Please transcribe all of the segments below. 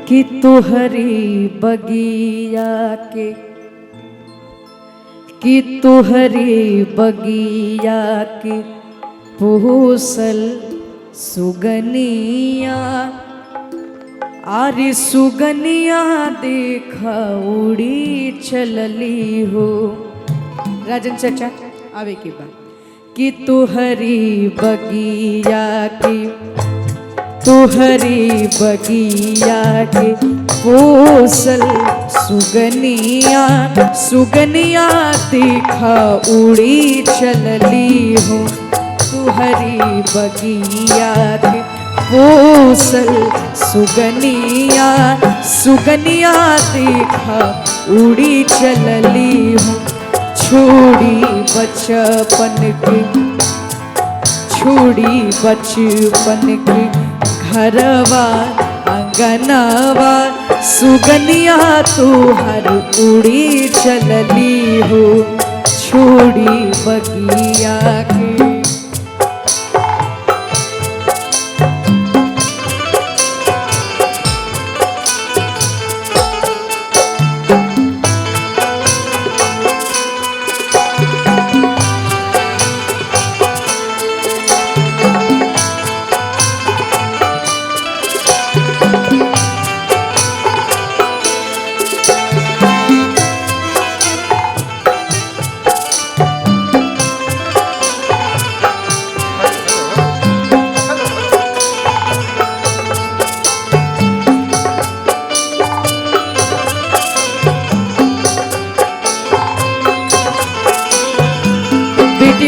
कि तुहरी बगिया के, कि तुहरी बगिया के पूसल सुगनिया, आरी सुगनिया देखा उड़ी चलली हो। राजन चाचा आवे की बात कि तुहरी बगिया की, तुहरी बगिया के पूसल सुगनिया, सुगनिया देखा उड़ी चलली हो। तुहरी बगिया के पूसल सुगनिया, सुगनिया देखा उड़ी चलली हो। छोड़ी बचपन के, छोड़ी बचपन के घरवा अंगनवा, सुगनिया तुहर उड़ी चलली हो। छोड़ी बगिया के,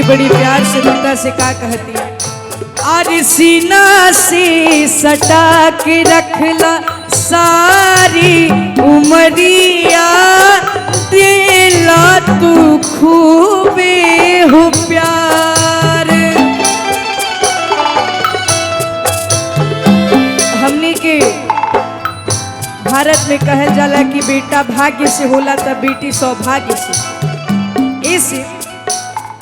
बड़ी प्यार से पिता से का कहती है, और सीना से सटा के रखला सारी उमरिया, दिला तू खूबे हो प्यार। हमनी के भारत में कहल जाला कि बेटा भाग्य से होला तब बेटी सौभाग्य से। इसे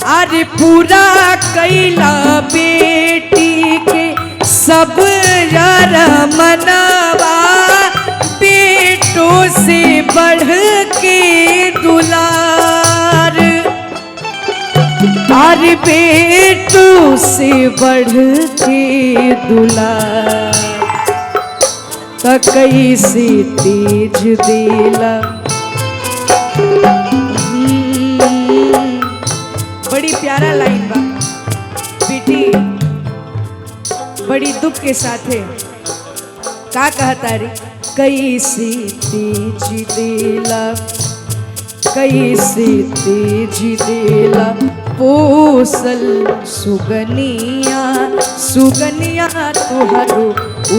अरे पूरा कैला बेटी के सब यार मनवा, बेटों से बढ़ के दुलार, अरे बेटों से बढ़ के दुलार, त कैसे तेज देला। बड़ी प्यारा लाइन बा बेटी, बड़ी दुख के साथ है का कहता रे, कैसे तेज देला, कैसे तेज देला पोसल सुगनिया, सुगनिया तुहरो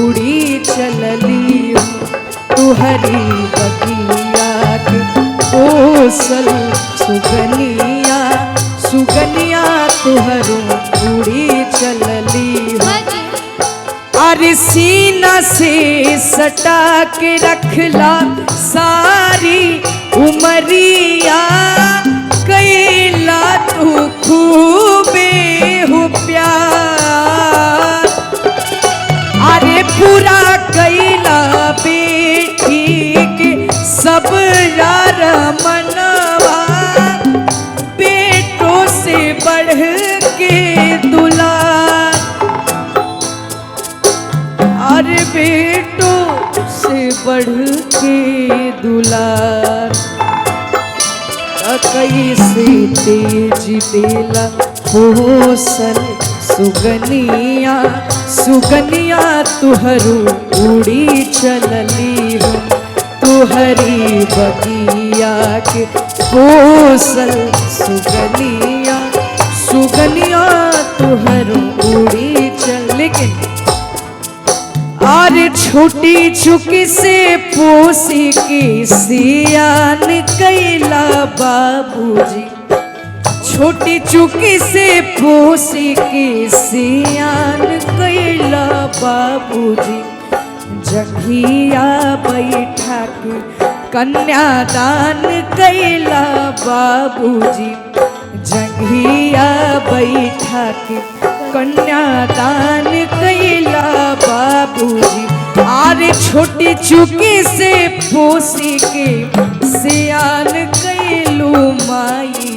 उड़ी चलली हो। तुहरी बगिया के पोसल सुगनिया, सुगनिया तुहरो उड़ी चलली हो। अरे सीना से सटा के रखला सारी उमरिया, कैला तू खूबे हो प्यार। अरे पूरा कैला बेटी के सब यार मनवा, बढ़ के दुलार, अरे बेटों से बढ़ के दुलार, कैसे तेज देला पोसल सुगनिया, सुगनिया तुहरो उड़ी चलली हो। तुहरी बगिया के पोसल सुगनिया, सुगनिया तुहरो उड़ी चल। लेकिन और छोटी चुकी से पोसी की सियान कैला बाबूजी, छोटी चुकी से पोसी की सियान कैला बाबूजी, जघिया बैठा के कन्यादान कैला बाबूजी, जघिया बैठा के कन्यादान कैला बाबूजी। आरे छोटी चुकी से पोसी के सियान कैलू माई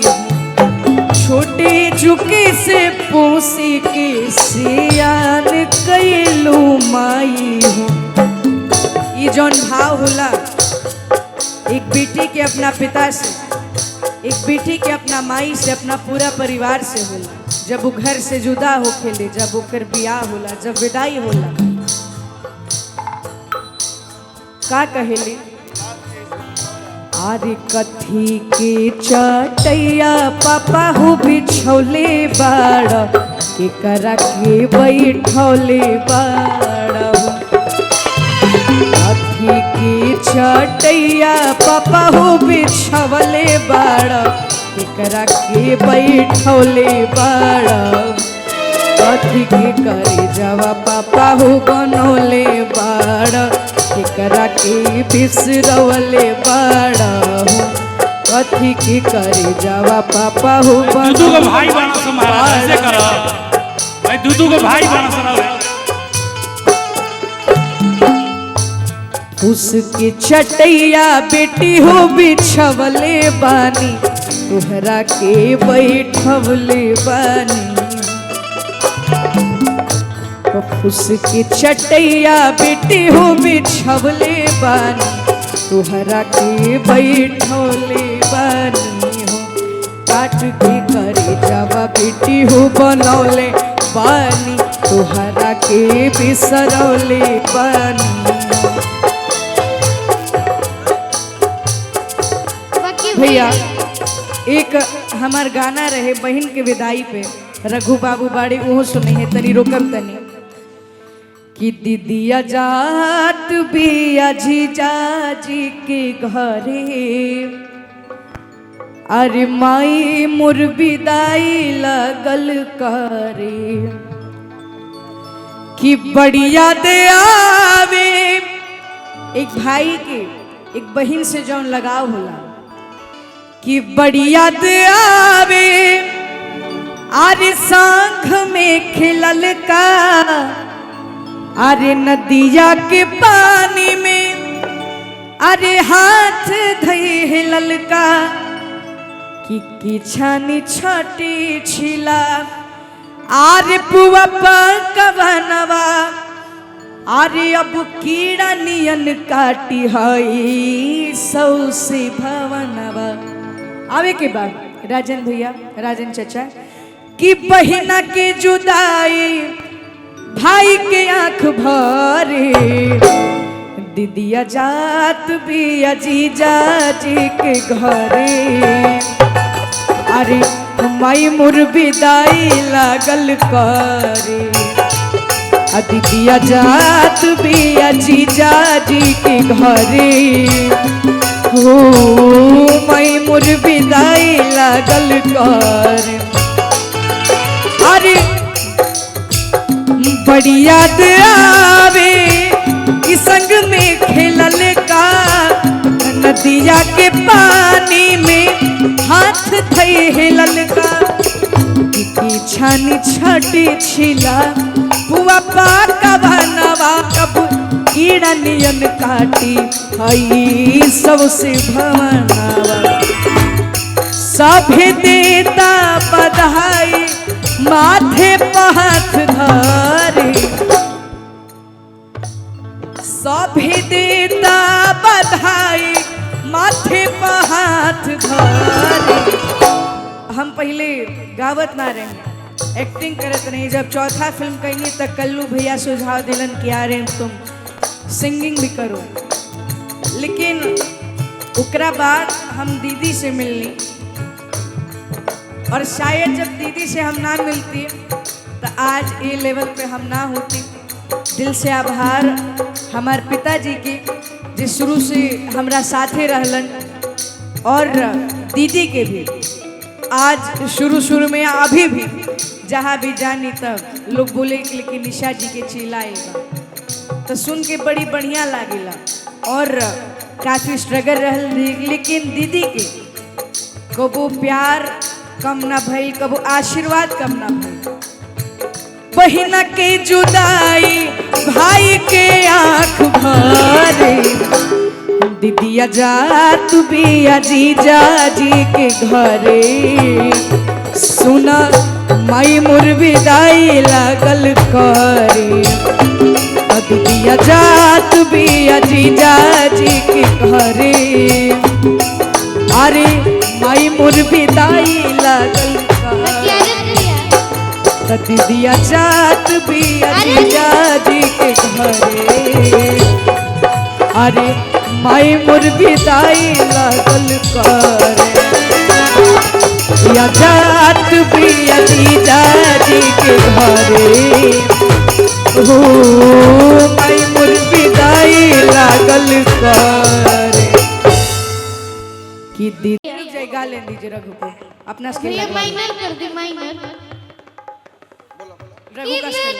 छोटी चुकी से पोसी के सियान कैलू माई हो। ये जौन भाव होला एक बेटी के अपना पिता से, एक बेटी के अपना माई से, अपना पूरा परिवार से होला। जब वो घर से जुदा हो खेले, जब ओकर बियाह होला, जब विदाई होला, का कहेले? आरे कथी के चटैया पापा हो बिछौले बाड़ के करा के बैठौले बाड़ कथी के चटैया पापा हो बिछवले बाड़ के करा के बैठौले बाड़ कथी के करे जवा पापा हो बनौले बाड़ केकरा के बिसरवले बाड़ा हो कथी के करे जावा पापा हो दूधू को भाई बना समारा ऐसे करो भाई दूधू को भाई बना समारा उसकी चटैया बेटी हो बिछवले बानी तुहरा के बैठवले बानी उसकी चटैया बेटी हो बिछवले बानी तुहरा के बैठौले बानी हो काट के करे जावा बेटी हो बनौले बानी तुहरा के बिसरौले बानी। भैया एक हमार गाना रहे बहन के विदाई पे रघु बाबू बाड़ी वो सुने है तनी रोकम तनी कि दीदिया जात बिया जीजा जी के घरे अरे माई मोर विदाई लगल करे कि बढ़िया दे आवे एक भाई के एक बहन से जौन लगाव होला कि बढ़िया दे आवे अरे सांख में खिलल का अरे नदिया के पानी में अरे हाथ धई हिलल का कि छानी छटी छिला अरे पुआ पकवनवा अरे अब कीड़ा नियन काटी हई सौ से भवनवा। आवे के बाद राजन भैया राजन चचा कि बहिना के जुदाई भाई के आंख भरे दीदिया जात बिया जीजा जी के घरे अरे माई मोर विदाई लागल करे दीदिया जात बिया जीजा जी के घरे हो माई मोर विदाई लागल करे अरे बड़ी याद आवे कि संग में खेलल का नदिया के पानी में हाथ थई हिलल का कि छानी छटी छिला पुआ पाका बनवा कब कीड़ा नियन काटी हई सबसे भवनवा सभे देता बधाई माथे पहाथ धरे सभी देता बधाई माथे पहाथ धरे। हम पहले गावत ना रहे एक्टिंग करत नहीं जब चौथा फिल्म कहनी तक कल्लू भैया सुझाव दिलन कि यार तुम सिंगिंग भी करो लेकिन उकरा बाद हम दीदी से मिलनी और शायद जब दीदी से हम ना मिलती तो आज ये लेवल पे हम ना होती। दिल से आभार हमार पिताजी के जो शुरू से हमरा साथे रहलन और दीदी के भी आज शुरू में अभी भी जहाँ भी जानी तब लोग बोले लेकिन निशा जी के चिल्लाएगा तो सुन के बड़ी बढ़िया लागेला और काफ़ी स्ट्रगल रहल लेकिन दीदी के कबो प्यार कम ना भइल कबो आशीर्वाद कम ना भइल। बहिना के जुदाई भाई के आँख दीदिया जात बिया जीजा जी के घरे सुना माई मोर विदाई लागल करे। दीदिया जात बिया जीजा जी के घरे अरे माई मोर विदाई लागल करे। दीदिया जात बिया जीजा जी के घरे अरे माई मोर विदाई लागल करे। या जात बिया जीजा जी के घरे हो माई मोर विदाई लागल करे। कि दीदी गा लें दीजिए रघु को अपना स्केल भैया माइनर कर दे माइनर। रघु का स्केल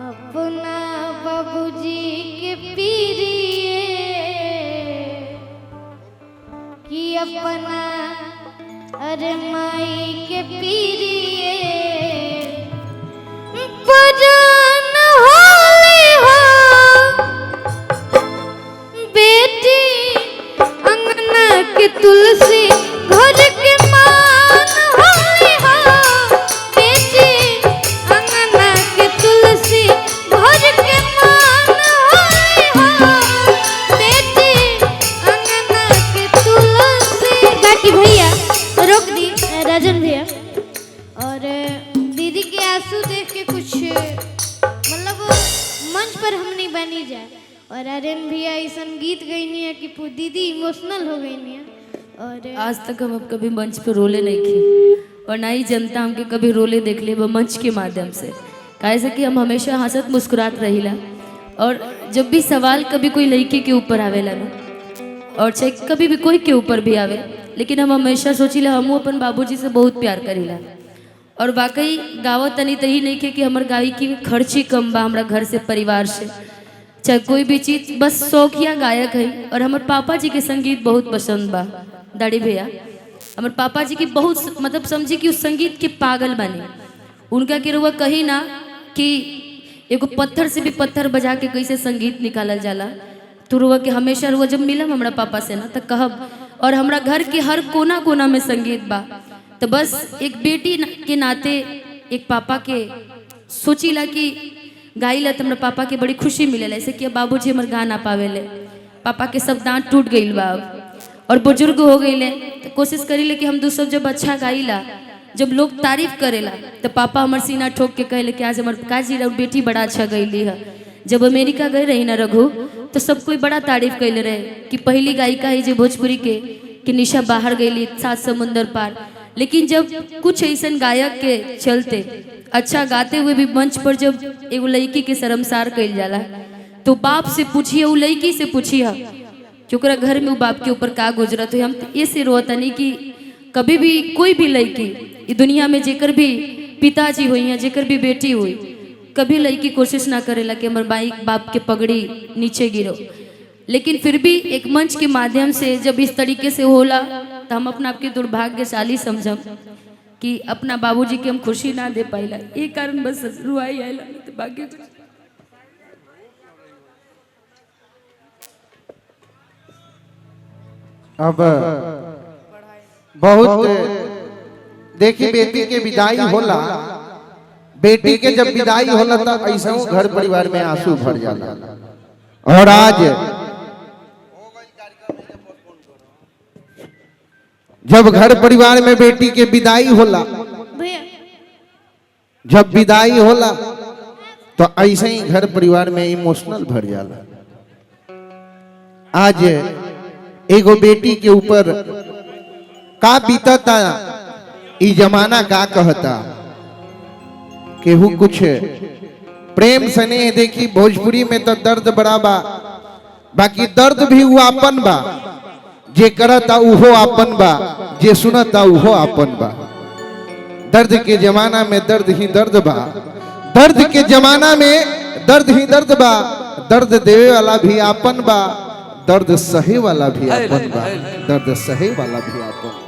अपना बाबूजी के पीरिए कि अपना अरे माई के पीरिए बजान होले हो बेटी अंगना के तुलसी घर के मान होले हो बेटी अंगना के तुलसी घर के मान होले हो बेटी अंगना के तुलसी। बाकी भैया रोक दी राजन भैया। और दीदी के आंसू देख के कुछ मतलब मंच पर हम नहीं बनी जाए। और आर्यन भैया ऐसा गीत गईनी है कि दीदी इमोशनल हो गई है। और आज तक हम अब कभी मंच पे रोले नहीं थे और ना ही जनता हमके कभी रोले देख ले वो मंच के माध्यम से। कैसे कि हम हमेशा हंसत मुस्कुरात रहिला और जब भी सवाल कभी कोई लड़की के ऊपर आवेला ना और चाहे कभी भी कोई के ऊपर भी आवे लेकिन हम हमेशा सोचिला हम अपन बाबूजी से बहुत प्यार करीला। और वाकई गावत तनी तही नहीं के कि हमार गावी की खर्ची कम बा हमरा घर से परिवार से चाहे कोई भी चीज बस शौकिया गायक है। और हमारे पापा जी के संगीत बहुत पसंद बा दाढ़ी भैया। हमारे पापा जी की बहुत मतलब समझी कि उस संगीत के पागल बने उनका के रुआ कही ना कि एगो पत्थर से भी पत्थर बजा के कैसे संगीत निकालल जाला तो रुआ के हमेशा रुआ जब मिलम हमारा पापा से ना तो कहब। और हमारा घर के हर कोना कोना में संगीत बा तो बस एक बेटी के नाते एक पापा के सोचीला कि गाइला तो हमारे पापा के बड़ी खुशी मिलेला। ऐसे कि बाबूजी हमारे गा ना पावेले पापा के सब दांत टूट गईल बा और बुजुर्ग हो गईले तो कोशिश करीले कि हम दूसर जब अच्छा गाइला जब लोग तारीफ करेला तो पापा हमारे सीना ठोक के कहले कि आज हमारे काजी और बेटी बड़ा अच्छा गईली है। जब अमेरिका गए रही ना रघु तो सब कोई बड़ा तारीफ कैले रहे कि पहली गायिका है जो भोजपुरी के कि निशा बाहर गईली 7 समुंदर पार। लेकिन जब कुछ ऐसा गायक के चलते अच्छा गाते हुए भी मंच पर जब एगो लड़की के शर्मसार कैल जाला तो बाप से पूछिए वो लड़की से पूछिए कि ओकरा घर में वो बाप के ऊपर का गुजरत हो। हम ये से रोतनी कि कभी भी कोई भी लड़की दुनिया में जेकर भी पिताजी हुई या जेकर भी बेटी हुई कभी लड़की कोशिश ना करेला कि हमारे माई बाप के पगड़ी नीचे गिरो। लेकिन फिर भी एक मंच के माध्यम से जब इस तरीके से होला तो हम अपना आपके दुर्भाग्यशाली समझम कि अपना बाबूजी के हम खुशी ना दे पाइला ये कारण बस रुआई आइला तो बाकी कुछ। अब बहुत देखी बेटी के विदाई होला बेटी के जब विदाई होला तो ऐसा घर परिवार में आंसू भर जाला। और आज जब घर परिवार में बेटी के विदाई होला जब विदाई होला तो ऐसे ही घर परिवार में इमोशनल भर जाला। आज एगो बेटी के ऊपर का बीतता ई जमाना का कहता केहू कुछ प्रेम स्नेह देखी भोजपुरी में तो दर्द बड़ा बा बाकी दर्द भी वो आपन बा जे करता उहो आपन बा जे सुनता उहो आपन बा। दर्द के जमाना में दर्द ही दर्द बा दर्द के जमाना में दर्द ही दर्द बा, दर्द देवे वाला भी आपन बा, दर्द सहे वाला भी आपन बा, दर्द सहे वाला भी आपन।